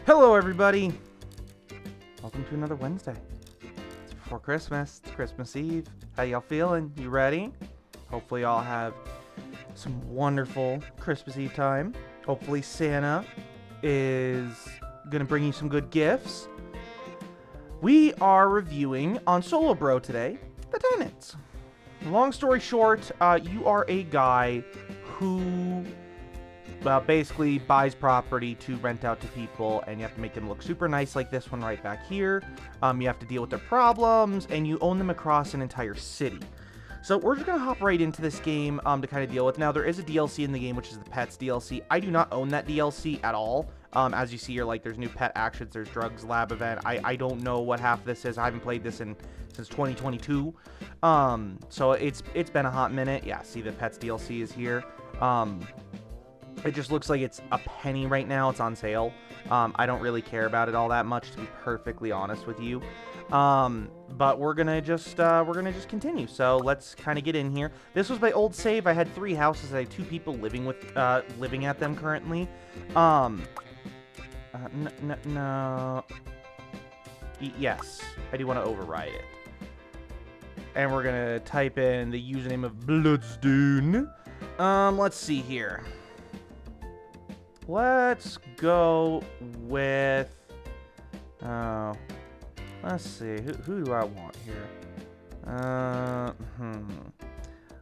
Hello, everybody. Welcome to another Wednesday. It's before Christmas. It's Christmas Eve. How y'all feeling? You ready? Hopefully, y'all have some wonderful Christmas Eve time. Hopefully, Santa is gonna bring you some good gifts. We are reviewing on Solo Bro today, the Tenants. Long story short, you are a guy who basically buys property to rent out to people, and you have to make them look super nice like this one right back here. You have to deal with their problems, and you own them across an entire city. So we're just going to hop right into this game to kind of deal with. Now, there is a DLC in the game, which is the Pets DLC. I do not own that DLC at all. As you see here, like, there's new pet actions, there's drugs, lab event. I don't know what half this is. I haven't played this since 2022. So it's been a hot minute. Yeah, see the Pets DLC is here. It just looks like it's a penny right now. It's on sale. I don't really care about it all that much, to be perfectly honest with you. But we're gonna just continue. So let's kind of get in here. This was my old save. I had 3 houses. I had 2 people living at them currently. No. Yes, I do want to override it. And we're gonna type in the username of Bloodstone. Let's see here. Let's go with, let's see, who do I want here?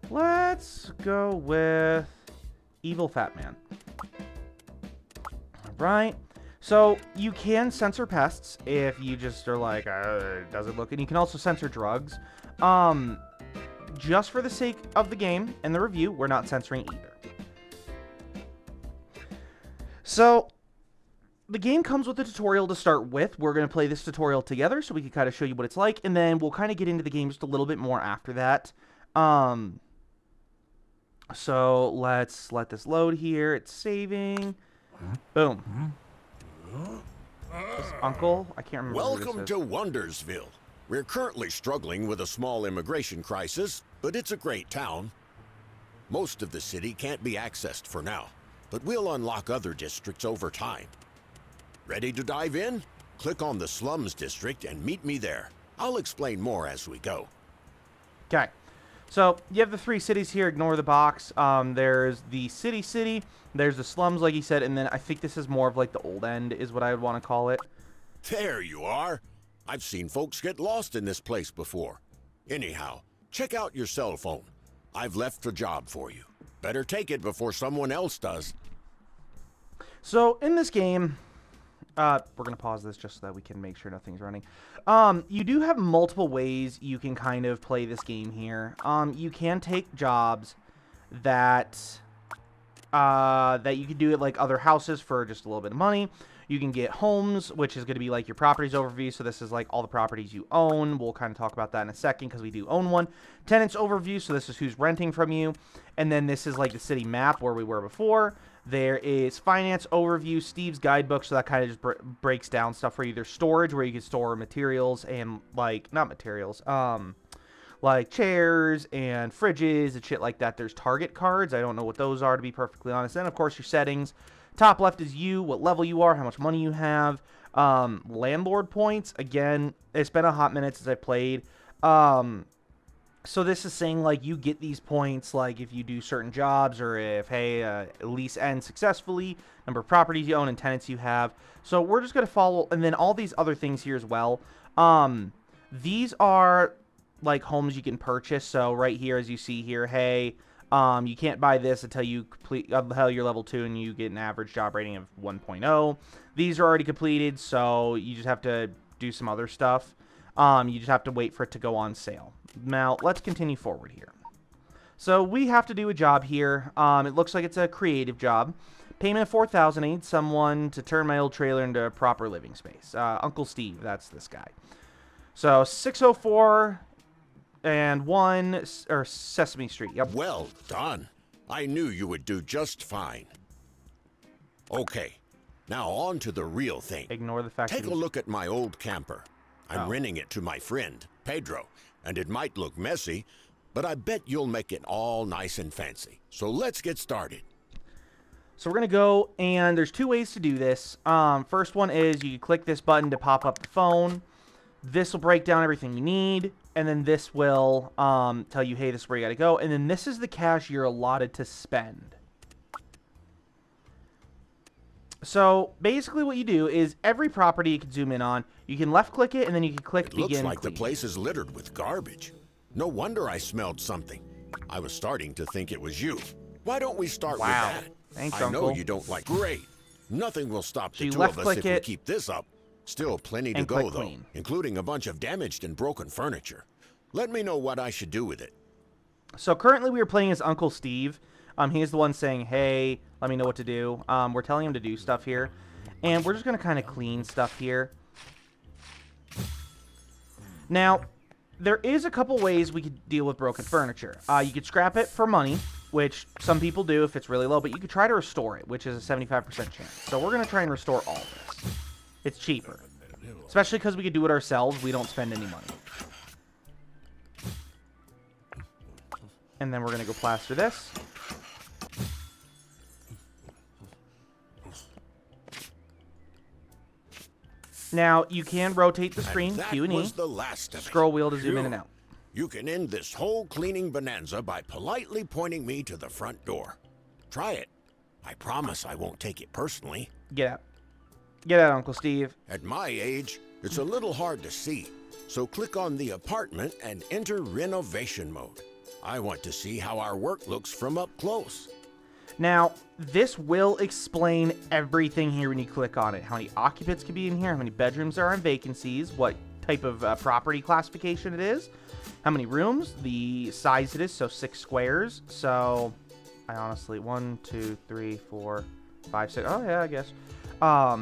Let's go with Evil Fat Man. Right. So you can censor pests if you just are like, does it look, and you can also censor drugs. Just for the sake of the game and the review, we're not censoring either. So, the game comes with a tutorial to start with. We're going to play this tutorial together so we can kind of show you what it's like, and then we'll kind of get into the game just a little bit more after that. So, let's let this load here. It's saving. Boom. This uncle? I can't remember Welcome to Wondersville. We're currently struggling with a small immigration crisis, but it's a great town. Most of the city can't be accessed for now, but we'll unlock other districts over time. Ready to dive in? Click on the Slums district and meet me there. I'll explain more as we go. Okay. So, you have the 3 cities here. Ignore the box. There's the city. There's the slums, like he said, and then I think this is more of like the old end is what I would want to call it. There you are. I've seen folks get lost in this place before. Anyhow, check out your cell phone. I've left a job for you. Better take it before someone else does. So, in this game, we're going to pause this just so that we can make sure nothing's running. You do have multiple ways you can kind of play this game here. You can take jobs that you can do at like other houses for just a little bit of money. You can get homes, which is going to be like your properties overview. So this is like all the properties you own. We'll kind of talk about that in a second because we do own one. Tenants overview. So this is who's renting from you. And then this is like the city map where we were before. There is finance overview, Steve's guidebook. So that kind of just breaks down stuff for you. There's storage where you can store materials and like, not materials, like chairs and fridges and shit like that. There's target cards. I don't know what those are, to be perfectly honest. Then, of course, your settings. Top left is you, what level you are, how much money you have. Landlord points. Again, it's been a hot minute since I played. So this is saying, like, you get these points, like, if you do certain jobs or if, hey, a lease ends successfully, number of properties you own and tenants you have. So we're just going to follow, and then all these other things here as well. These are, like, homes you can purchase. So right here, as you see here, hey, you can't buy this until you complete until you're level 2 and you get an average job rating of 1.0. These are already completed, so you just have to do some other stuff. You just have to wait for it to go on sale. Now, let's continue forward here. So we have to do a job here. It looks like it's a creative job. Payment of $4,000. I need someone to turn my old trailer into a proper living space. Uncle Steve, that's this guy. So 604 and 1 or Sesame Street. Yep. Well done. I knew you would do just fine. Okay, now on to the real thing. Ignore the fact Take a look at my old camper. I'm renting it to my friend, Pedro, and it might look messy, but I bet you'll make it all nice and fancy. So let's get started. So we're going to go, and there's two ways to do this. First one is you click this button to pop up the phone. This will break down everything you need, and then this will tell you, hey, this is where you got to go. And then this is the cash you're allotted to spend. So basically what you do is every property you can zoom in on, you can left-click it, and then you can click Begin Looks like clean. the place is littered with garbage. No wonder I smelled something. I was starting to think it was you. Why don't we start with that? Thanks, I Uncle. know you don't like. Great. Nothing will stop So the you two of us left-click if we it keep this up. Still plenty to and go, click though, clean. including a bunch of damaged and broken furniture. Let me know what I should do with it. So currently we are playing as Uncle Steve. He's the one saying, hey, let me know what to do. We're telling him to do stuff here. And we're just going to kind of clean stuff here. Now, there is a couple ways we could deal with broken furniture. You could scrap it for money, which some people do if it's really low, but you could try to restore it, which is a 75% chance. So we're going to try and restore all this. It's cheaper. Especially because we could do it ourselves. We don't spend any money. And then we're going to go plaster this. Now, you can rotate the screen, Q and E. Was the last of it. Scroll wheel to zoom in and out. You can end this whole cleaning bonanza by politely pointing me to the front door. Try it. I promise I won't take it personally. Get out. Get out, Uncle Steve. At my age, it's a little hard to see. So click on the apartment and enter renovation mode. I want to see how our work looks from up close. Now, this will explain everything here when you click on it. How many occupants can be in here, how many bedrooms there are in vacancies, what type of property classification it is, how many rooms, the size it is, so 6 squares. So, I honestly, 1, 2, 3, 4, 5, 6, oh yeah, I guess. How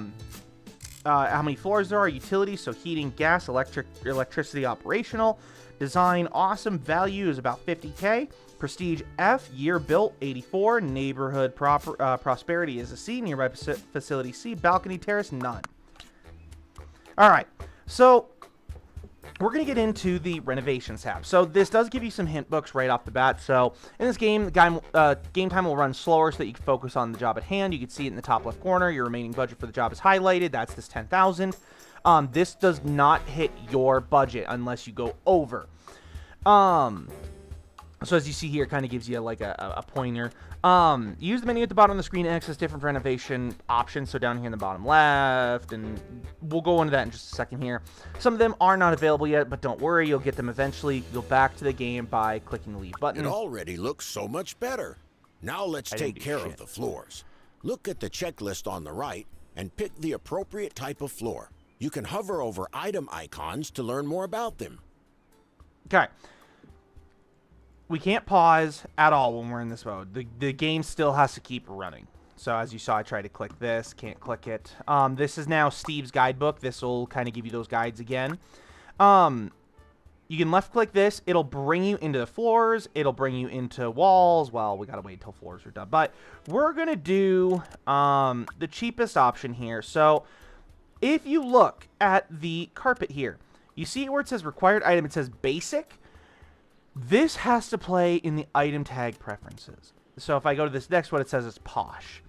many floors there are, utilities, so heating, gas, electricity operational. Design, awesome, value is about 50K. Prestige F, year built 84. Neighborhood prosperity is a C. Nearby facility C. Balcony terrace none. All right, so we're gonna get into the renovations tab. So this does give you some hint books right off the bat. So in this game, game time will run slower so that you can focus on the job at hand. You can see it in the top left corner. Your remaining budget for the job is highlighted. That's this 10,000. This does not hit your budget unless you go over. So as you see here, it kind of gives you like a pointer. Use the menu at the bottom of the screen to access different renovation options. So down here in the bottom left, and we'll go into that in just a second here. Some of them are not available yet, but don't worry, you'll get them eventually. Go back to the game by clicking the leave button. It already looks so much better. Now let's take care of the floors. Look at the checklist on the right and pick the appropriate type of floor. You can hover over item icons to learn more about them. Okay. We can't pause at all when we're in this mode. The game still has to keep running. So as you saw, I tried to click this, can't click it. This is now Steve's guidebook. This will kind of give you those guides again. You can left click this. It'll bring you into the floors. It'll bring you into walls. Well, we gotta wait until floors are done. But we're gonna do the cheapest option here. So if you look at the carpet here, you see where it says required item, it says basic. This has to play in the item tag preferences. So if I go to this next one, it says it's posh.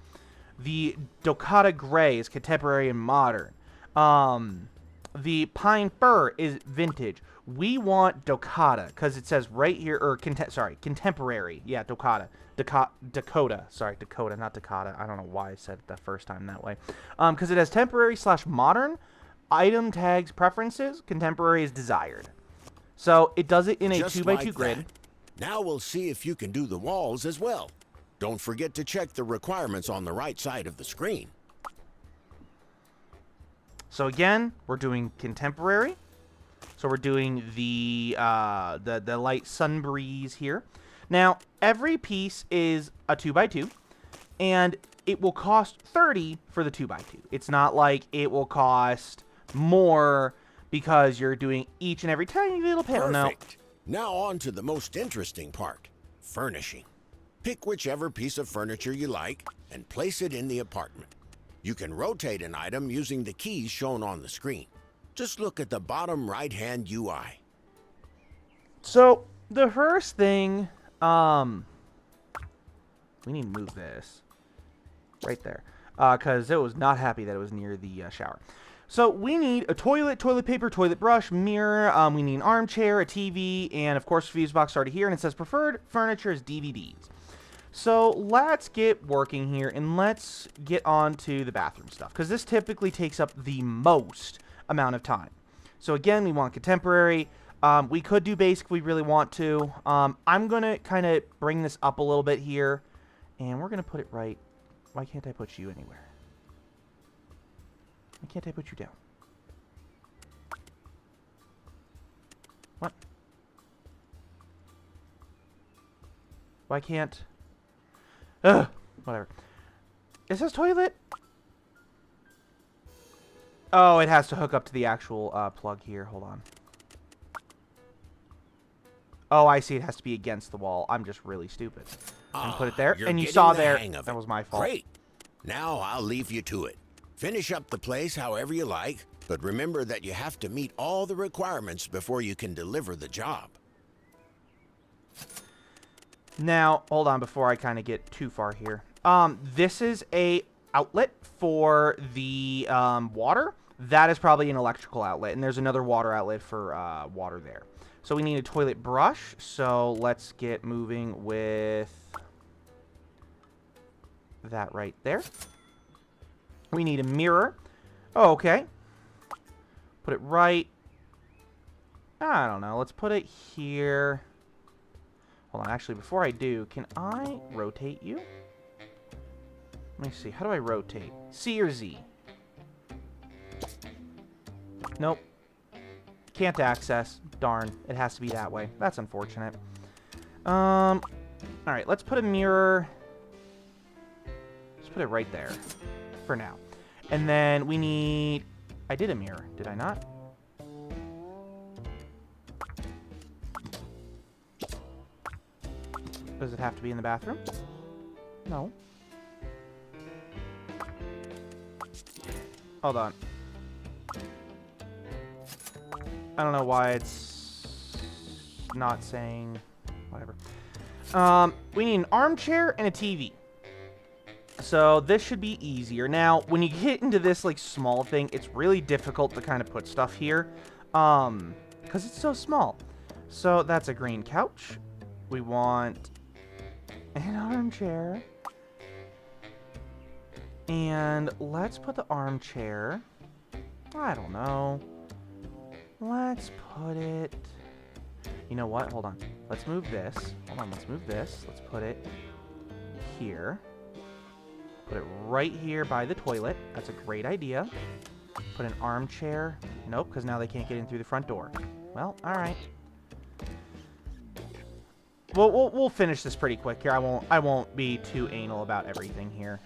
The Dokata Gray is contemporary and modern. The Pine Fir is vintage. We want Dokata because it says right here, or contemporary. Yeah, Dokata. Dakota. Sorry, Dakota, not Dakota. I don't know why I said it the first time that way. Because it has temporary / modern. Item tags preferences. Contemporary is desired. So it does it in a Just 2x2 grid. that. Now we'll see if you can do the walls as well. Don't forget to check the requirements on the right side of the screen. So again, we're doing contemporary. So we're doing the light sun breeze here. Now every piece is a 2x2, and it will cost 30 for the 2x2. It's not like it will cost more because you're doing each and every tiny little panel. Perfect. Now on to the most interesting part, furnishing. Pick whichever piece of furniture you like and place it in the apartment. You can rotate an item using the keys shown on the screen. Just look at the bottom right-hand UI. So the first thing, we need to move this. right there, because it was not happy that it was near the shower. So we need a toilet, toilet paper, toilet brush, mirror. We need an armchair, a TV, and of course, fuse box already here. And it says preferred furniture is DVDs. So let's get working here and let's get on to the bathroom stuff, because this typically takes up the most amount of time. So again, we want contemporary. We could do basic if we really want to. I'm going to kind of bring this up a little bit here, and we're going to put it right. Why can't I put you anywhere? Why can't I put you down? What? Why can't... Ugh, whatever. Is this toilet? Oh, it has to hook up to the actual plug here. Hold on. Oh, I see. It has to be against the wall. I'm just really stupid. And put it there. And you saw there. That was my fault. Great. Now I'll leave you to it. Finish up the place however you like, but remember that you have to meet all the requirements before you can deliver the job. Now, hold on before I kind of get too far here. This is a outlet for the water. That is probably an electrical outlet, and there's another water outlet for water there. So we need a toilet brush, so let's get moving with that right there. We need a mirror. Oh, okay. Put it right. I don't know. Let's put it here. Hold on. Actually, before I do, can I rotate you? Let me see. How do I rotate? C or Z? Nope. Can't access. Darn. It has to be that way. That's unfortunate. Alright. Let's put a mirror. Let's put it right there. For now. And then we need... I did a mirror. Did I not? Does it have to be in the bathroom? No. Hold on. I don't know why it's not saying... Whatever. We need an armchair and a TV. So this should be easier. Now, when you get into this like small thing, it's really difficult to kind of put stuff here. Because it's so small. So that's a green couch. We want an armchair. And let's put the armchair. I don't know. Let's put it... You know what? Hold on. Let's move this. Hold on. Let's move this. Let's put it here. Put it right here by the toilet. That's a great idea. Put an armchair. Nope, because now they can't get in through the front door. Well, all right. We'll finish this pretty quick here. I won't be too anal about everything here.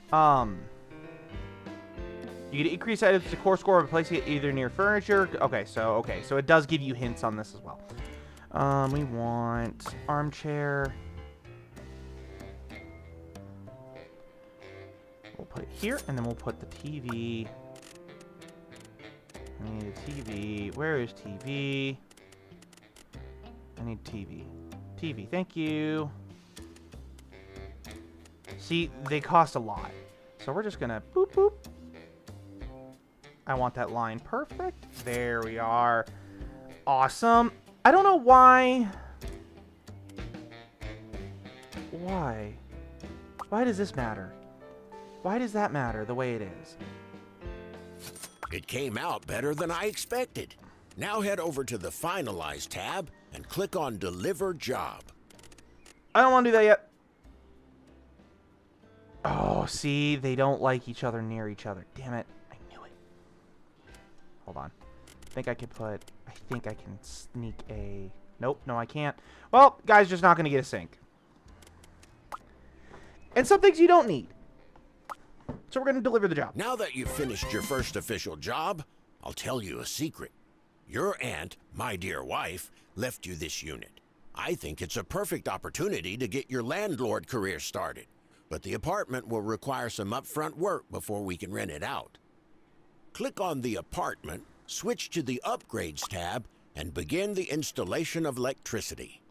You get increased items to core score by placing it either near furniture. Okay, so it does give you hints on this as well. We want armchair. We'll put it here, and then we'll put the TV. I need a TV. Where is TV? I need TV. TV, thank you. See, they cost a lot. So we're just gonna boop, boop. I want that line perfect. There we are. Awesome. I don't know why. Why? Why does this matter? Why does that matter the way it is? It came out better than I expected. Now head over to the Finalize tab and click on Deliver Job. I don't want to do that yet. Oh, see, they don't like each other near each other. Damn it. I knew it. Hold on. I think I can sneak a... Nope, no, I can't. Well, guy's just not going to get a sink. And some things you don't need. So we're going to deliver the job. Now that you've finished your first official job, I'll tell you a secret. Your aunt, my dear wife, left you this unit. I think it's a perfect opportunity to get your landlord career started, but the apartment will require some upfront work before we can rent it out. Click on the apartment, switch to the Upgrades tab, and begin the installation of electricity.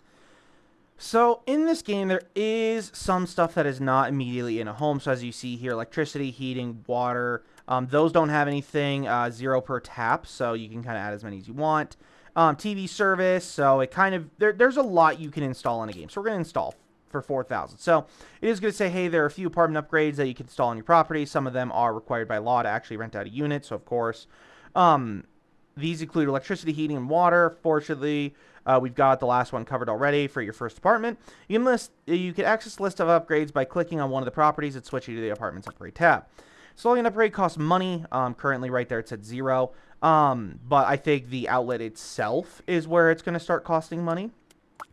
So in this game, there is some stuff that is not immediately in a home. So as you see here, electricity, heating, water, those don't have anything, 0 per tap. So you can kind of add as many as you want. TV service. So it kind of, there's a lot you can install in a game. So we're going to install for 4,000. So it is going to say, hey, there are a few apartment upgrades that you can install on your property. Some of them are required by law to actually rent out a unit. So of course, these include electricity, heating, and water. Fortunately, we've got the last one covered already for your first apartment. You can access a list of upgrades by clicking on one of the properties and switching to the apartment's upgrade tab. Installing an upgrade costs money. Currently, right there, it's at 0. But I think the outlet itself is where it's going to start costing money.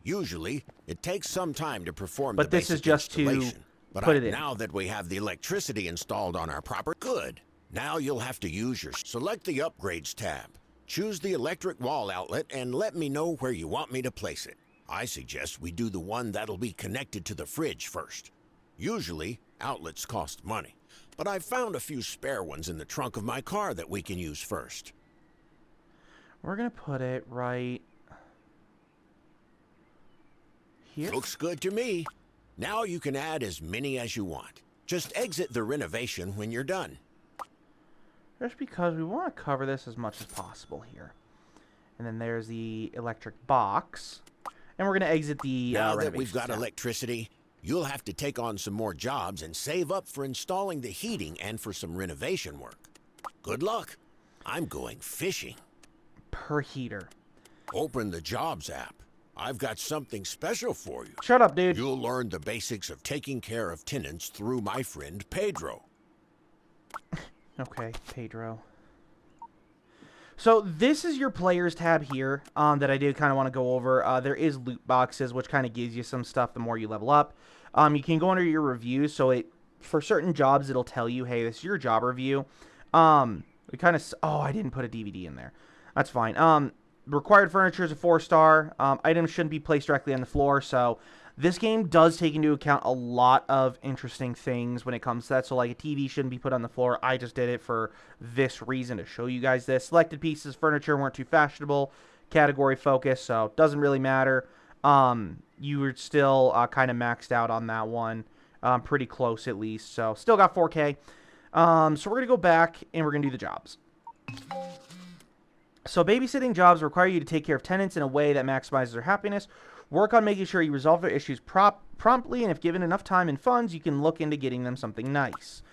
Usually, it takes some time to perform But the this is basic just to installation. put it in. Now that we have the electricity installed on our property, good. Now you'll have to use your... Select the Upgrades tab. Choose the electric wall outlet and let me know where you want me to place it. I suggest we do the one that'll be connected to the fridge first. Usually, outlets cost money, but I've found a few spare ones in the trunk of my car that we can use first. We're going to put it right here. Looks good to me. Now you can add as many as you want. Just exit the renovation when you're done. Just because we want to cover this as much as possible here. And then there's the electric box. And we're going to exit the Now that we've got tab. electricity, you'll have to take on some more jobs and save up for installing the heating and for some renovation work. Good luck. I'm going fishing. Per heater. Open the Jobs app. I've got something special for you. Shut up, dude. You'll learn the basics of taking care of tenants through my friend Pedro. Okay, Pedro. So this is your players tab here that I do kind of want to go over. There is loot boxes, which kind of gives you some stuff the more you level up. You can go under your reviews. So for certain jobs, it'll tell you, hey, this is your job review. We kind of... Oh, I didn't put a DVD in there. That's fine. Required furniture is a 4-star. Items shouldn't be placed directly on the floor. So this game does take into account a lot of interesting things when it comes to that. So like a TV shouldn't be put on the floor. I just did it for this reason to show you guys this. Selected pieces of furniture weren't too fashionable. Category focus, so it doesn't really matter. You were still kind of maxed out on that one. Pretty close at least. So still got 4K. So we're going to go back and we're going to do the jobs. So babysitting jobs require you to take care of tenants in a way that maximizes their happiness. Work on making sure you resolve their issues promptly, and if given enough time and funds, you can look into getting them something nice.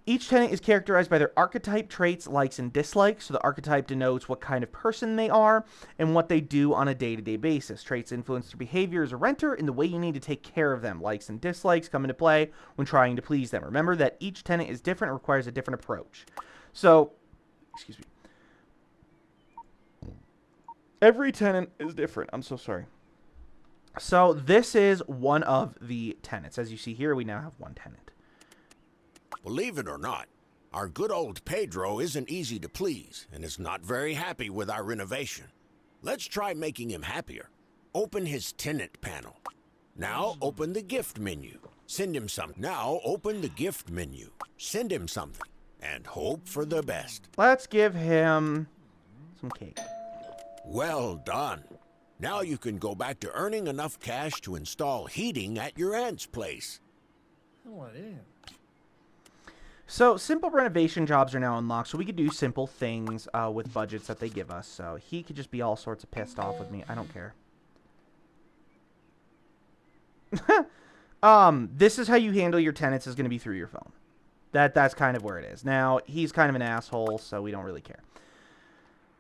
Each tenant is characterized by their archetype traits, likes, and dislikes. So the archetype denotes what kind of person they are and what they do on a day-to-day basis. Traits influence their behavior as a renter and the way you need to take care of them. Likes and dislikes come into play when trying to please them. Remember that each tenant is different and requires a different approach. So, excuse me. Every tenant is different. I'm so sorry. So this is one of the tenants. As you see here, we now have one tenant. Believe it or not, our good old Pedro isn't easy to please and is not very happy with our renovation. Let's try making him happier. Open his tenant panel. Now open the gift menu. Send him something. Now open the gift menu. Send him something. And hope for the best. Let's give him some cake. Well done. Now you can go back to earning enough cash to install heating at your aunt's place. Oh, it is. So simple renovation jobs are now unlocked, so we could do simple things with budgets that they give us. So he could just be all sorts of pissed off with me. I don't care. This is how you handle your tenants is going to be through your phone. That's kind of where it is. Now, he's kind of an asshole, so we don't really care.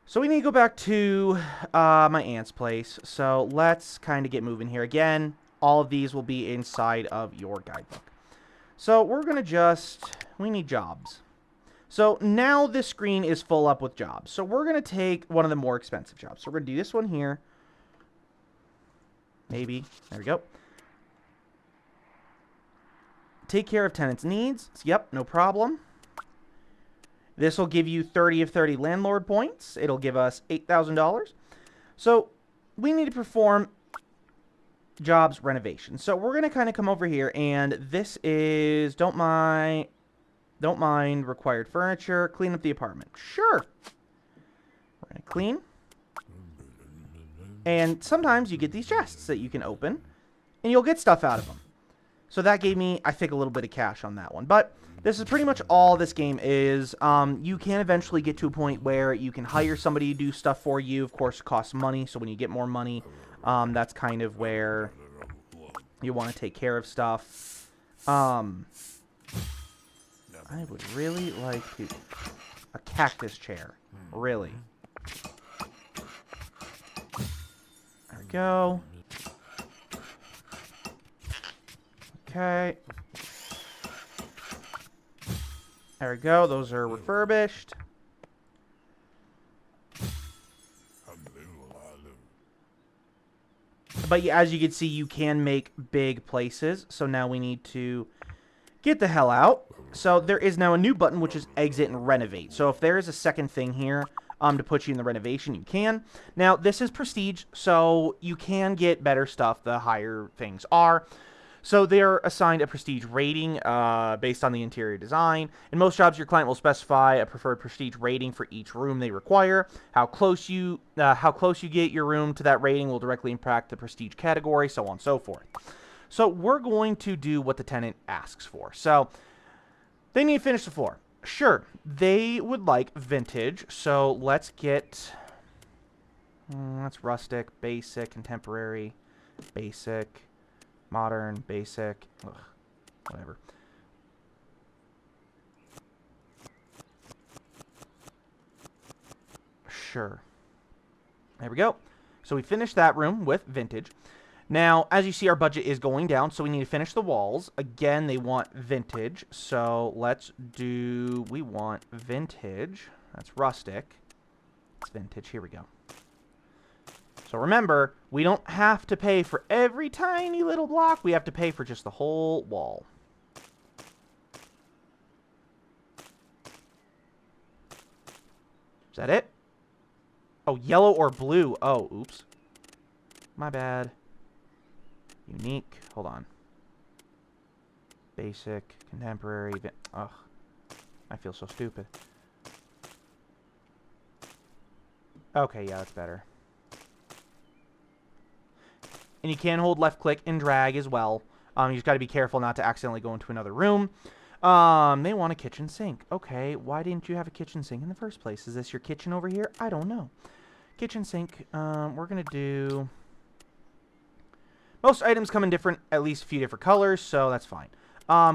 So we need to go back to my aunt's place. So let's kind of get moving here. Again, all of these will be inside of your guidebook. So we're going to we need jobs. So now this screen is full up with jobs. So we're going to take one of the more expensive jobs. So we're going to do this one here. Maybe. There we go. Take care of tenants' needs. Yep, no problem. This will give you 30 of 30 landlord points. It'll give us $8,000. So we need to perform jobs renovation. So we're going to kind of come over here, and this is don't mind required furniture. Clean up the apartment. Sure. We're going to clean. And sometimes you get these chests that you can open. and you'll get stuff out of them. So that gave me, I think, a little bit of cash on that one. But this is pretty much all this game is. You can eventually get to a point where you can hire somebody to do stuff for you. Of course, it costs money, so when you get more money, that's kind of where you want to take care of stuff. I would really like to... A cactus chair. Really. There we go. Okay. There we go. Those are refurbished. But yeah, as you can see, you can make big places. So now we need to get the hell out. So there is now a new button, which is exit and renovate. So if there is a second thing here to put you in the renovation, you can. Now, this is prestige, so you can get better stuff the higher things are. So they're assigned a prestige rating based on the interior design. In most jobs, your client will specify a preferred prestige rating for each room they require. How close you get your room to that rating will directly impact the prestige category, so on and so forth. So we're going to do what the tenant asks for. So they need to finish the floor. Sure, they would like vintage, so let's get... that's rustic, basic, contemporary, basic... modern, basic, whatever. Sure. There we go. So we finished that room with vintage. Now, as you see, our budget is going down, so we need to finish the walls. Again, they want vintage, so let's do... we want vintage. That's rustic. It's vintage. Here we go. So remember, we don't have to pay for every tiny little block. We have to pay for just the whole wall. Is that it? Oh, yellow or blue. Oh, oops. My bad. Unique. Hold on. Basic, contemporary. Ugh. I feel so stupid. Okay, yeah, that's better. And you can hold left click and drag as well. You just got to be careful not to accidentally go into another room. They want a kitchen sink. Okay, why didn't you have a kitchen sink in the first place? Is this your kitchen over here? I don't know. Kitchen sink. We're going to do... most items come in different, at least a few different colors, so that's fine.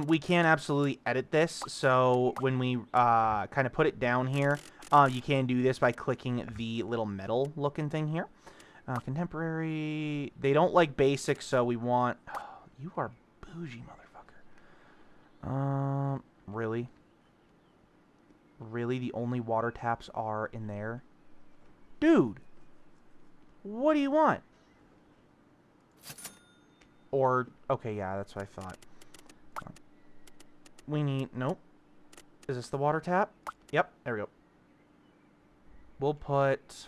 We can absolutely edit this. So when we kind of put it down here, you can do this by clicking the little metal looking thing here. Contemporary. They don't like basic, so we want... oh, you are bougie, motherfucker. Really? Really? The only water taps are in there? Dude! What do you want? Or... okay, yeah, that's what I thought. We need... nope. Is this the water tap? Yep, there we go. We'll put...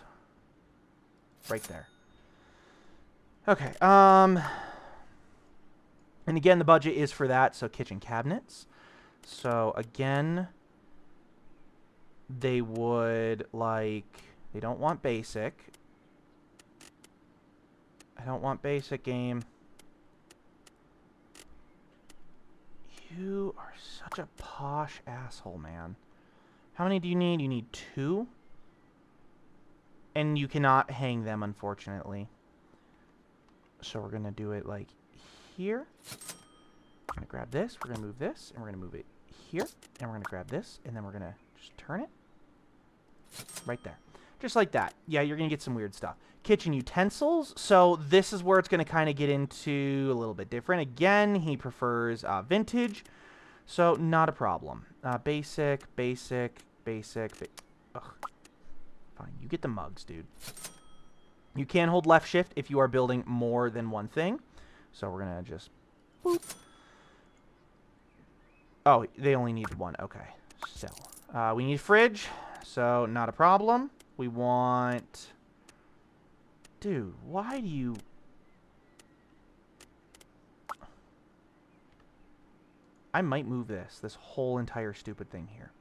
right there. Okay, and again, the budget is for that, so kitchen cabinets. So, again, they would, like, they don't want basic. I don't want basic, game. You are such a posh asshole, man. How many do you need? You need 2? And you cannot hang them, unfortunately. So we're going to do it like here. We're going to grab this. We're going to move this. And we're going to move it here. And we're going to grab this. And then we're going to just turn it. Right there. Just like that. Yeah, you're going to get some weird stuff. Kitchen utensils. So this is where it's going to kind of get into a little bit different. Again, he prefers vintage. So not a problem. Basic. Ugh. Fine, you get the mugs, dude. You can hold left shift if you are building more than one thing. So we're going to just... boop. Oh, they only need one. Okay. So, we need a fridge. So, not a problem. We want... dude, why do you... I might move this whole entire stupid thing here.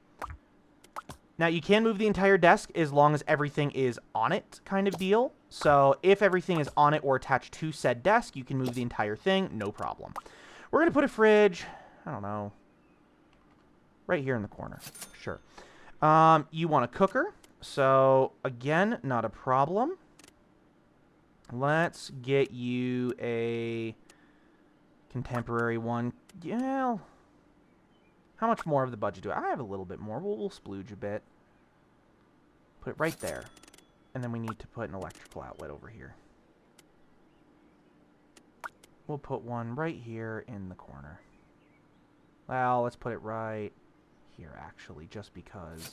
Now, you can move the entire desk as long as everything is on it kind of deal. So if everything is on it or attached to said desk, you can move the entire thing, no problem. We're going to put a fridge, I don't know, right here in the corner. Sure. You want a cooker. So, again, not a problem. Let's get you a contemporary one. Yeah. How much more of the budget do I have? A little bit more. We'll splooge a bit. Put it right there. And then we need to put an electrical outlet over here. We'll put one right here in the corner. Well, let's put it right here, actually, just because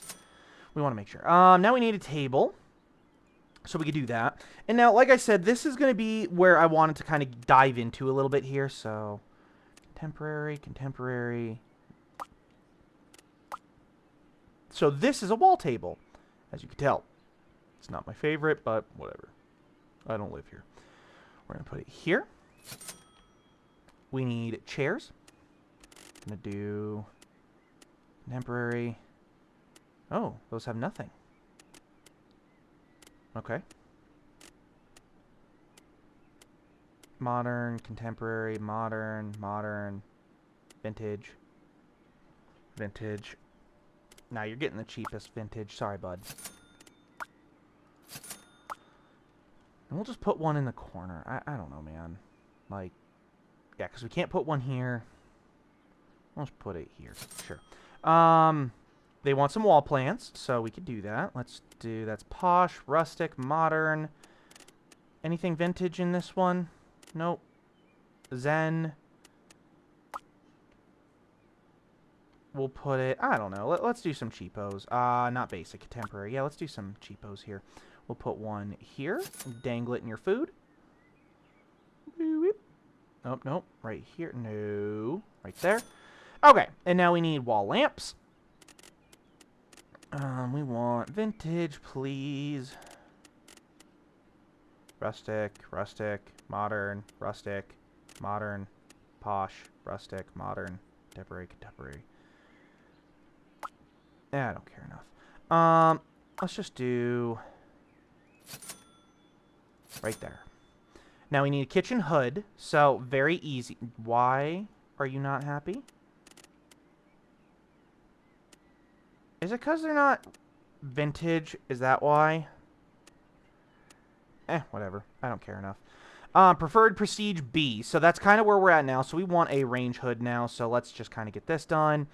we want to make sure. Now we need a table. So we could do that. And now, like I said, this is going to be where I wanted to kind of dive into a little bit here. So, contemporary. So this is a wall table, as you can tell. It's not my favorite, but whatever. I don't live here. We're going to put it here. We need chairs. I'm going to do contemporary. Oh, those have nothing. Okay. Modern, contemporary, modern, vintage. Vintage. Now you're getting the cheapest vintage. Sorry, bud. And we'll just put one in the corner. I don't know, man. Like, yeah, because we can't put one here. Let's put it here. Sure. They want some wall plants, so we could do that. Let's do, that's posh, rustic, modern. Anything vintage in this one? Nope. Zen. We'll put it, I don't know. Let's do some cheapos. Not basic, contemporary. Yeah, let's do some cheapos here. We'll put one here. Dangle it in your food. Nope, nope. Right here. No. Right there. Okay, and now we need wall lamps. We want vintage, please. Rustic, modern, posh, rustic, modern, contemporary. I don't care enough. Let's just do right there. Now we need a kitchen hood, so very easy. Why are you not happy? Is it because they're not vintage? Is that why? Whatever. I don't care enough. Preferred Prestige B. So that's kind of where we're at now. So we want a range hood now. So let's just kind of get this done.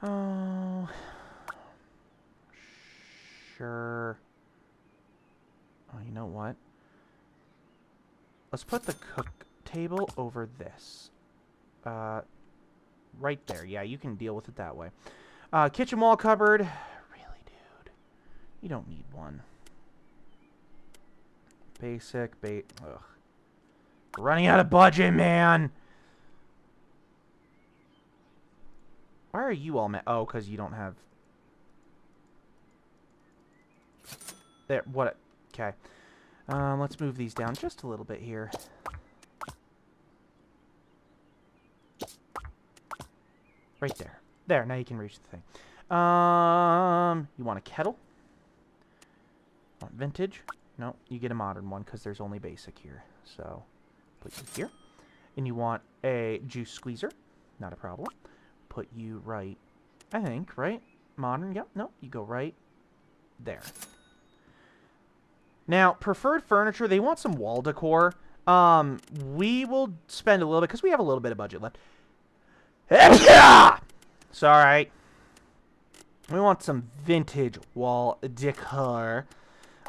Oh. Sure. Oh, you know what? Let's put the cook table over this. Right there. Yeah, you can deal with it that way. Kitchen wall cupboard. Really, dude? You don't need one. Basic, ugh. We're running out of budget, man! Why are you all oh, because you don't have... There, what? Okay. Let's move these down just a little bit here. Right there. There, now you can reach the thing. You want a kettle? Want vintage? No, you get a modern one because there's only basic here. So, put you here. And you want a juice squeezer? Not a problem. Put you right, I think, right? Modern, yep. No, you go right there. Now, preferred furniture, they want some wall decor. We will spend a little bit, because we have a little bit of budget left. Sorry. We want some vintage wall decor.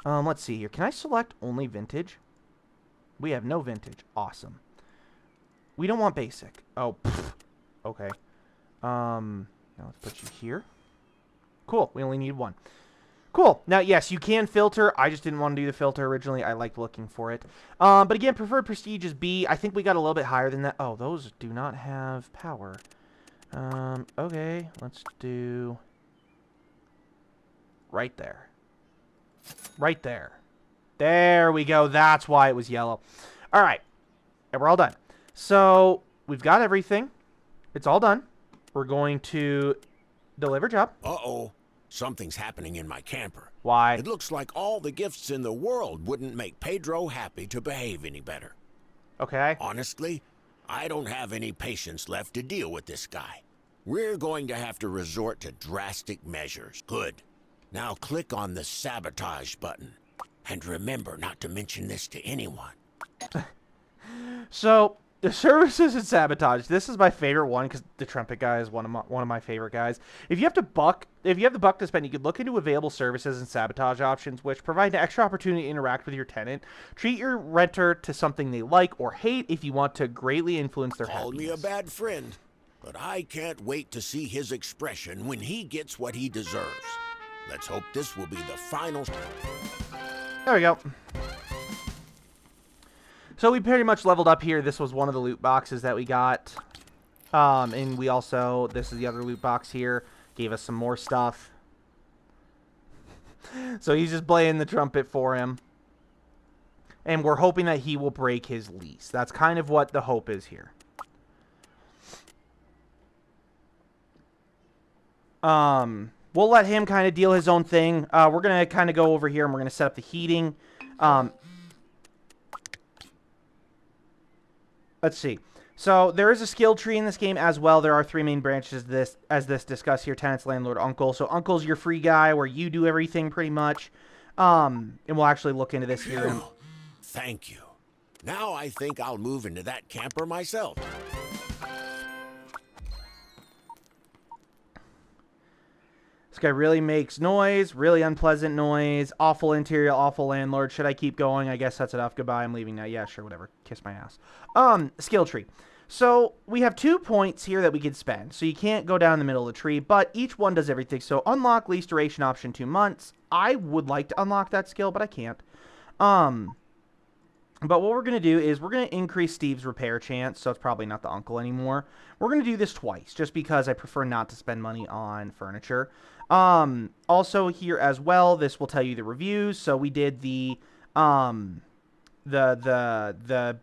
Let's see here. Can I select only vintage? We have no vintage. Awesome. We don't want basic. Oh, pfft. Okay. Now let's put you here. Cool. We only need one. Cool. Now, yes, you can filter. I just didn't want to do the filter originally. I liked looking for it. But again, preferred prestige is B. I think we got a little bit higher than that. Oh, those do not have power. Okay. Let's do... right there. Right there. There we go. That's why it was yellow. All right. And we're all done. So, we've got everything. It's all done. We're going to deliver job. Uh-oh. Something's happening in my camper. Why? It looks like all the gifts in the world wouldn't make Pedro happy to behave any better. Okay. Honestly, I don't have any patience left to deal with this guy. We're going to have to resort to drastic measures. Good. Now click on the sabotage button. And remember not to mention this to anyone. So, the services and sabotage. This is my favorite one because the trumpet guy is one of my favorite guys. If you have the buck to spend, you could look into available services and sabotage options, which provide an extra opportunity to interact with your tenant. Treat your renter to something they like or hate if you want to greatly influence their Call me happiness. a bad friend, but I can't wait to see his expression when he gets what he deserves. Let's hope this will be the final. There we go. So we pretty much leveled up here. This was one of the loot boxes that we got. And we also, this is the other loot box here, gave us some more stuff. So he's just playing the trumpet for him. And we're hoping that he will break his lease. That's kind of what the hope is here. We'll let him kind of deal his own thing. We're going to kind of go over here and we're going to set up the heating. Let's see. So there is a skill tree in this game as well. There are 3 main branches as this discussed here. Tenants, landlord, uncle. So uncle's your free guy where you do everything pretty much. And we'll actually look into this here. Thank you. Now I think I'll move into that camper myself. This guy really makes noise, really unpleasant noise, awful interior, awful landlord. Should I keep going? I guess that's enough. Goodbye. I'm leaving now. Yeah, sure, whatever. Kiss my ass. Skill tree. So we have 2 points here that we could spend. So you can't go down the middle of the tree, but each one does everything. So unlock lease duration option 2 months. I would like to unlock that skill, but I can't. But what we're going to do is we're going to increase Steve's repair chance, so it's probably not the uncle anymore. We're going to do this twice, just because I prefer not to spend money on furniture. Also here as well, this will tell you the reviews. So we did the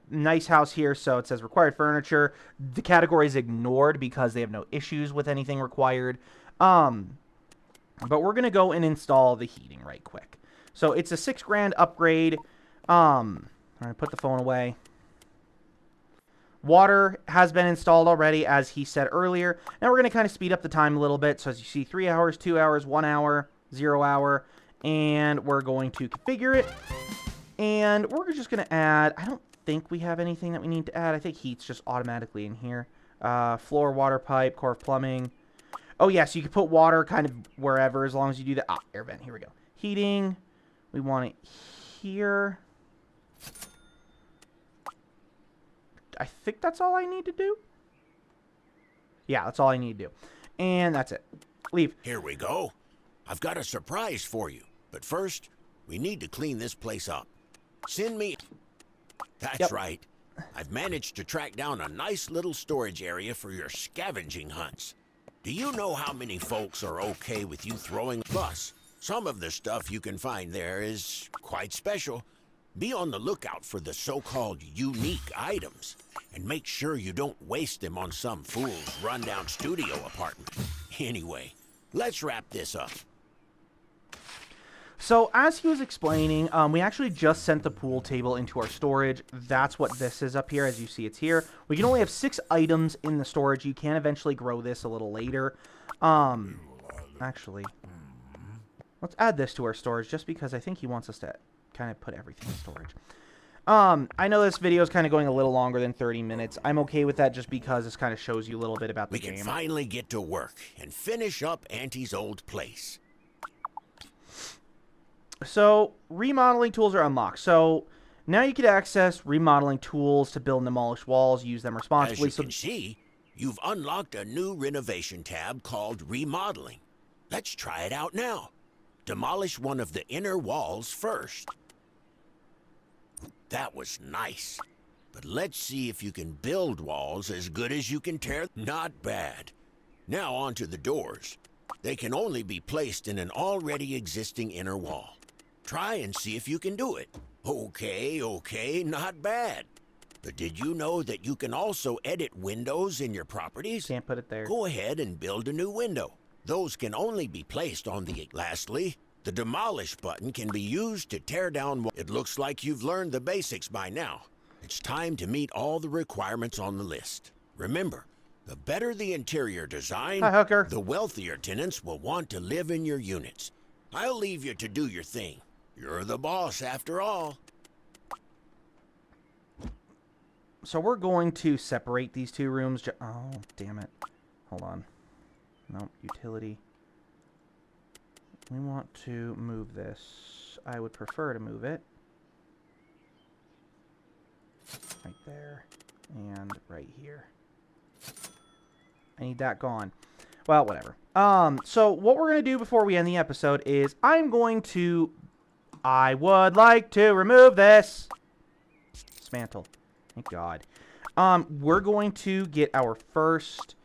nice house here, so it says required furniture. The category is ignored because they have no issues with anything required. But we're going to go and install the heating right quick. So it's a $6,000 upgrade. All right, put the phone away. Water has been installed already, as he said earlier. Now we're going to kind of speed up the time a little bit. So as you see, 3 hours, 2 hours, 1 hour, 0 hour. And we're going to configure it. And we're just going to add, I don't think we have anything that we need to add. I think heat's just automatically in here. Floor, water pipe, core plumbing. Oh, yeah, so you can put water kind of wherever as long as you do that. Ah, air vent. Here we go. Heating. We want it here. I think that's all I need to do. Yeah, that's all I need to do. And that's it. Leave. Here we go. I've got a surprise for you. But first, we need to clean this place up. Send me... That's right. I've managed to track down a nice little storage area for your scavenging hunts. Do you know how many folks are okay with you throwing... Plus, some of the stuff you can find there is quite special. Be on the lookout for the so-called unique items, and make sure you don't waste them on some fool's rundown studio apartment. Anyway, let's wrap this up. So, as he was explaining, we actually just sent the pool table into our storage. That's what this is up here. As you see, it's here. We can only have 6 items in the storage. You can eventually grow this a little later. Actually, let's add this to our storage, just because I think he wants us to kind of put everything in storage. I know this video is kind of going a little longer than 30 minutes. I'm okay with that just because this kind of shows you a little bit about the game. We can finally get to work and finish up Auntie's old place. So, remodeling tools are unlocked. So, now you can access remodeling tools to build and demolish walls, use them responsibly. As you can see, you've unlocked a new renovation tab called Remodeling. Let's try it out now. Demolish one of the inner walls first. That was nice. But let's see if you can build walls as good as you can tear. Not bad. Now on to the doors. They can only be placed in an already existing inner wall. Try and see if you can do it. Okay, not bad. But did you know that you can also edit windows in your properties? Can't put it there. Go ahead and build a new window. Those can only be placed on the... Lastly, the demolish button can be used to tear down... It looks like you've learned the basics by now. It's time to meet all the requirements on the list. Remember, the better the interior design, Hi, Hooker. the wealthier tenants will want to live in your units. I'll leave you to do your thing. You're the boss after all. So we're going to separate these two rooms. Oh, damn it. Hold on. Nope, utility. We want to move this. I would prefer to move it right there and right here. I need that gone. Well, whatever. So what we're going to do before we end the episode is I would like to remove this. Dismantle. Thank God. We're going to get our first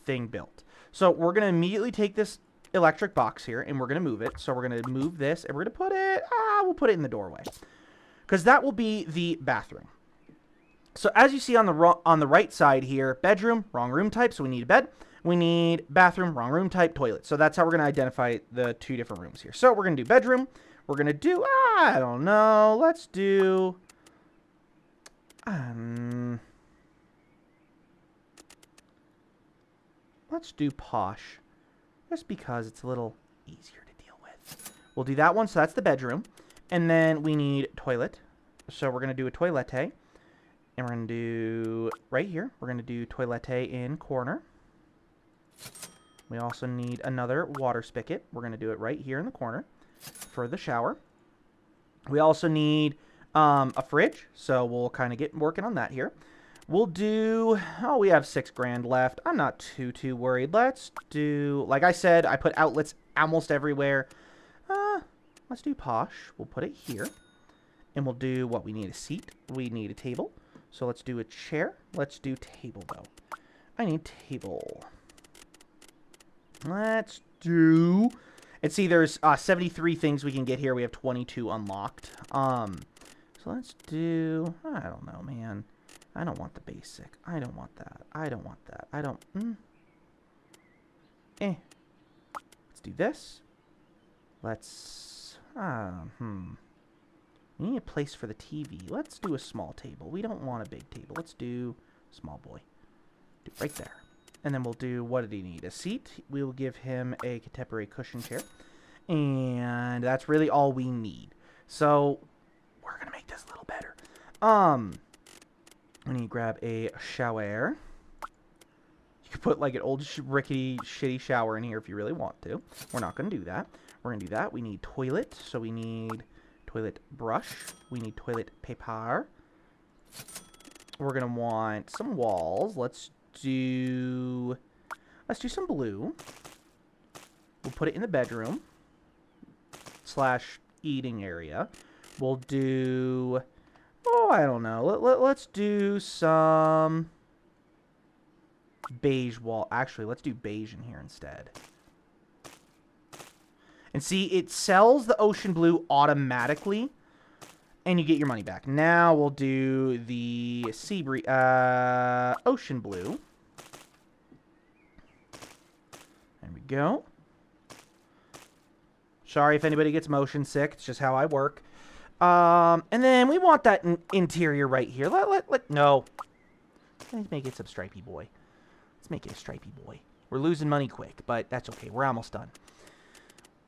thing built. So we're going to immediately take this electric box here and we're going to move it. So we're going to move this and we're going to put it, we'll put it in the doorway. Because that will be the bathroom. So as you see on the right side here, bedroom, wrong room type, so we need a bed. We need bathroom, wrong room type, toilet. So that's how we're going to identify the two different rooms here. So we're going to do bedroom. We're going to do, I don't know, let's do... let's do posh, just because it's a little easier to deal with. We'll do that one, so that's the bedroom. And then we need toilet. So we're going to do a toilette. And we're going to do, right here, we're going to do toilette in corner. We also need another water spigot. We're going to do it right here in the corner for the shower. We also need a fridge, so we'll kind of get working on that here. We'll do, we have $6 grand left. I'm not too worried. Let's do, like I said, I put outlets almost everywhere. Let's do posh. We'll put it here. And we'll do what? We need a seat. We need a table. So let's do a chair. Let's do table, though. I need table. Let's do... And see, there's 73 things we can get here. We have 22 unlocked. So let's do... I don't know, man. I don't want the basic. I don't want that. I don't want that. I don't... Let's do this. Let's... We need a place for the TV. Let's do a small table. We don't want a big table. Let's do small boy. Do it right there. And then we'll do, what did he need? A seat. We will give him a contemporary cushion chair. And that's really all we need. So, we're going to make this a little better. We need to grab a shower. You could put like an old rickety, shitty shower in here if you really want to. We're not going to do that. We're going to do that. We need toilet. So we need toilet brush. We need toilet paper. We're going to want some walls. Let's do some blue. We'll put it in the bedroom / eating area. We'll do, I don't know. Let's do some beige wall. Actually, let's do beige in here instead. And see, it sells the ocean blue automatically, and you get your money back. Now we'll do the ocean blue. There we go. Sorry if anybody gets motion sick. It's just how I work. And then we want that interior right here. No. Let's make it some stripey boy. Let's make it a stripey boy. We're losing money quick, but that's okay. We're almost done.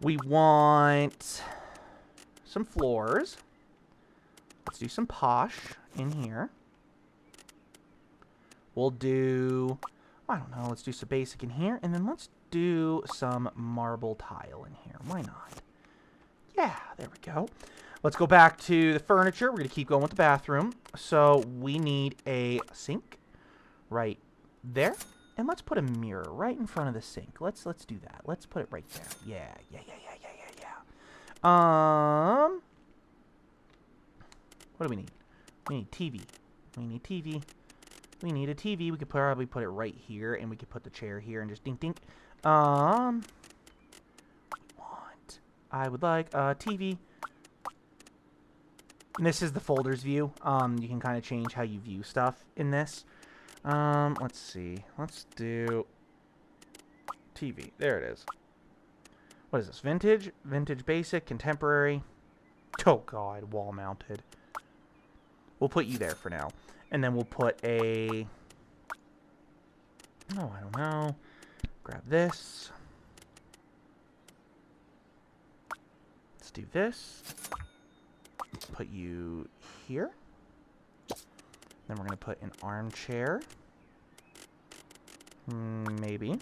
We want some floors. Let's do some posh in here. We'll do, I don't know, let's do some basic in here. And then let's do some marble tile in here. Why not? Yeah, there we go. Let's go back to the furniture. We're going to keep going with the bathroom. So we need a sink right there. And let's put a mirror right in front of the sink. Let's do that. Let's put it right there. Yeah. What do we need? We need TV. We need TV. We need a TV. We could probably put it right here, and we could put the chair here and just dink dink. I would like a TV. And this is the folders view. You can kind of change how you view stuff in this. Let's see. Let's do TV. There it is. What is this? Vintage? Vintage basic, contemporary. Oh, God. Wall mounted. We'll put you there for now. And then we'll put a... Oh, I don't know. Grab this. Let's do this. Put you here. Then we're going to put an armchair. Maybe.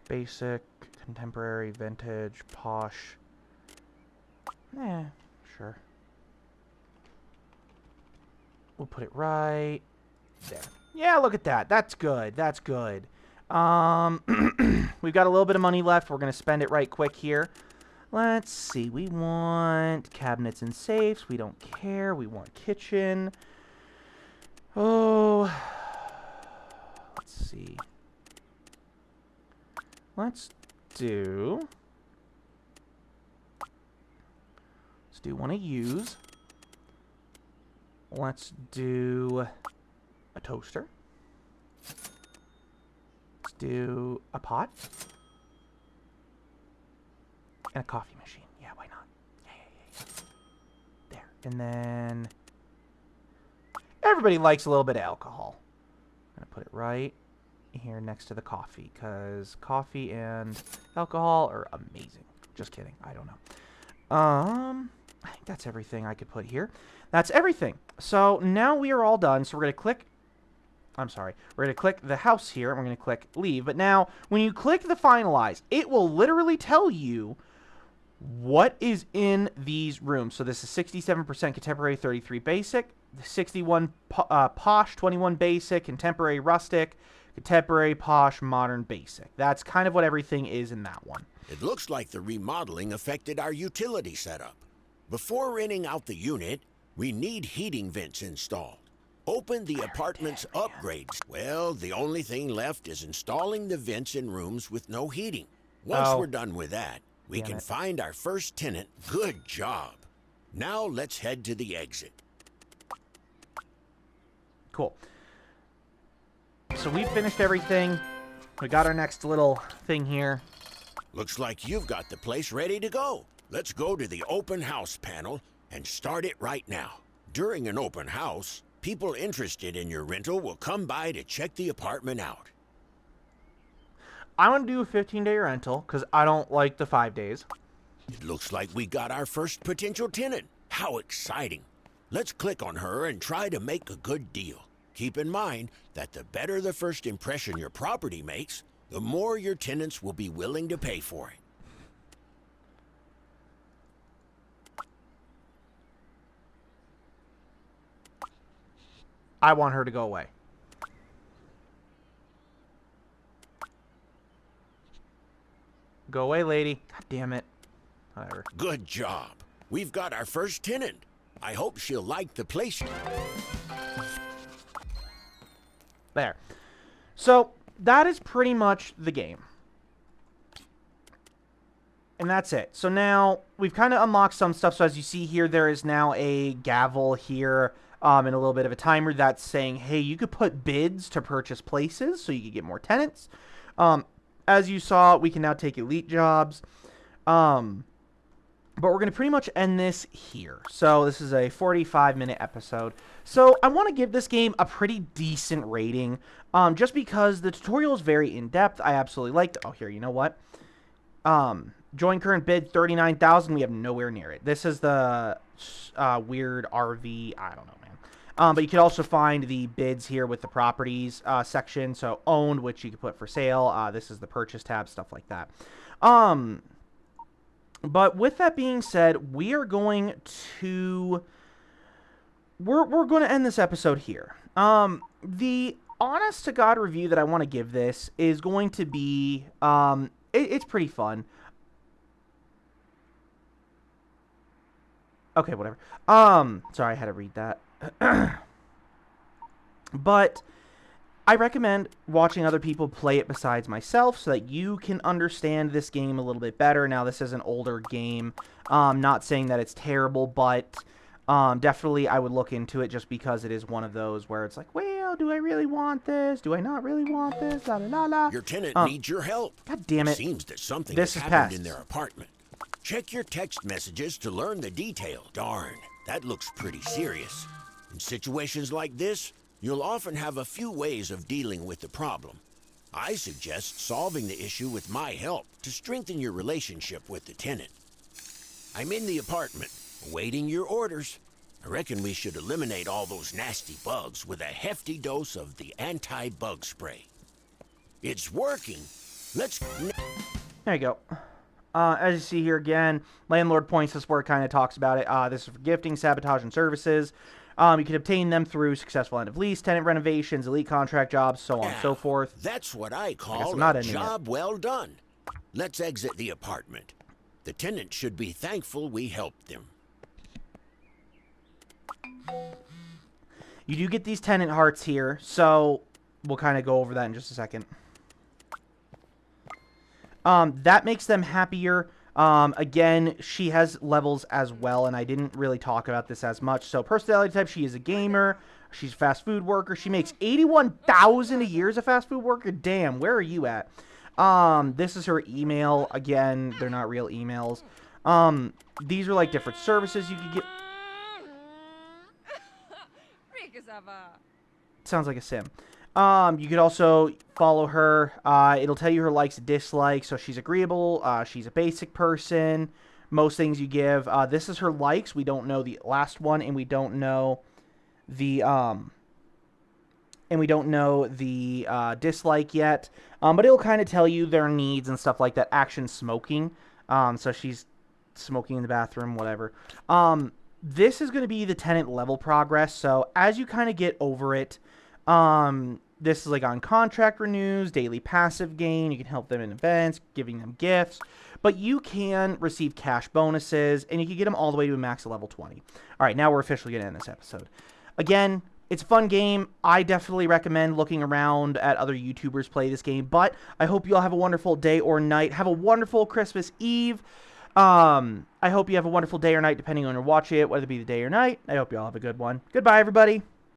Basic, contemporary, vintage, posh. Sure. We'll put it right there. Yeah, look at that. That's good. That's good. We've got a little bit of money left. We're going to spend it right quick here. Let's see. We want cabinets and safes. We don't care. We want kitchen. Oh. Let's see. Let's do one of use. Let's do a toaster. Let's do a pot. And a coffee machine. Yeah, why not? Yeah. There. And then everybody likes a little bit of alcohol. I'm going to put it right here next to the coffee, because coffee and alcohol are amazing. Just kidding. I don't know. I think that's everything I could put here. That's everything. So now we are all done. So we're going to click... I'm sorry. We're going to click the house here, and we're going to click leave. But now, when you click the finalize, it will literally tell you what is in these rooms. So this is 67% contemporary, 33 basic, 61 posh, 21 basic, contemporary rustic, contemporary posh, modern basic. That's kind of what everything is in that one. It looks like the remodeling affected our utility setup. Before renting out the unit, we need heating vents installed. Open the apartment's upgrades. Well, the only thing left is installing the vents in rooms with no heating. Once we're done with that, we can find our first tenant. Good job. Now let's head to the exit. Cool. So we've finished everything. We got our next little thing here. Looks like you've got the place ready to go. Let's go to the open house panel and start it right now. During an open house, people interested in your rental will come by to check the apartment out. I want to do a 15-day rental because I don't like the 5 days. It looks like we got our first potential tenant. How exciting. Let's click on her and try to make a good deal. Keep in mind that the better the first impression your property makes, the more your tenants will be willing to pay for it. I want her to go away. Go away, lady. God damn it. Whatever. Good job. We've got our first tenant. I hope she'll like the place. There. So, that is pretty much the game. And that's it. So now, we've kind of unlocked some stuff. So as you see here, there is now a gavel here and a little bit of a timer that's saying, hey, you could put bids to purchase places so you could get more tenants. As you saw, we can now take elite jobs. But we're going to pretty much end this here. So this is a 45-minute episode. So I want to give this game a pretty decent rating. Just because the tutorial is very in-depth. I absolutely liked it. Oh, here, you know what? Join current bid, 39,000. We have nowhere near it. This is the weird RV. I don't know, man. But you can also find the bids here with the properties section. So owned, which you can put for sale. This is the purchase tab, stuff like that. But with that being said, we are going to we're going to end this episode here. The honest to God review that I want to give this is going to be it's pretty fun. Okay, whatever. Sorry, I had to read that. But I recommend watching other people play it besides myself so that you can understand this game a little bit better. Now, this is an older game. Not saying that it's terrible, but definitely I would look into it just because it is one of those where it's like, well, well, do I really want this? Do I not really want this? La la la la. Your tenant needs your help. God damn it. Seems that something This has is happened pests. in their apartment. Check your text messages to learn the detail. Darn, that looks pretty serious. In situations like this, you'll often have a few ways of dealing with the problem. I suggest solving the issue with my help to strengthen your relationship with the tenant. I'm in the apartment, awaiting your orders. I reckon we should eliminate all those nasty bugs with a hefty dose of the anti-bug spray. It's working. Let's... There you go. As you see here again, landlord points this where it kind of talks about it. This is for gifting, sabotage, and services. You can obtain them through successful end of lease, tenant renovations, elite contract jobs, so on and so forth. That's what I call not a ending it. job well done. Let's exit the apartment. The tenant should be thankful we helped them. You do get these tenant hearts here, so we'll kind of go over that in just a second. That makes them happier. Again, she has levels as well, and I didn't really talk about this as much. So personality type, she is a gamer. She's a fast food worker. She makes $81,000 a year as a fast food worker. Damn, where are you at? This is her email. Again, they're not real emails. These are like different services you could get. Sounds like a sim. You could also follow her. It'll tell you her likes and dislikes. So she's agreeable. She's a basic person. Most things you give. This is her likes. We don't know the last one, and we don't know the dislike yet. But it'll kind of tell you their needs and stuff like that. Action smoking. So she's smoking in the bathroom, whatever. This is going to be the tenant level progress. So as you kind of get over it, this is like on contract renews, daily passive gain. You can help them in events, giving them gifts, but you can receive cash bonuses, and you can get them all the way to a max of level 20. All right, now we're officially going to end this episode. Again, it's a fun game. I definitely recommend looking around at other YouTubers play this game, but I hope you all have a wonderful day or night. Have a wonderful Christmas Eve. I hope you have a wonderful day or night, depending on your watch it, whether it be the day or night. I hope you all have a good one. Goodbye, everybody.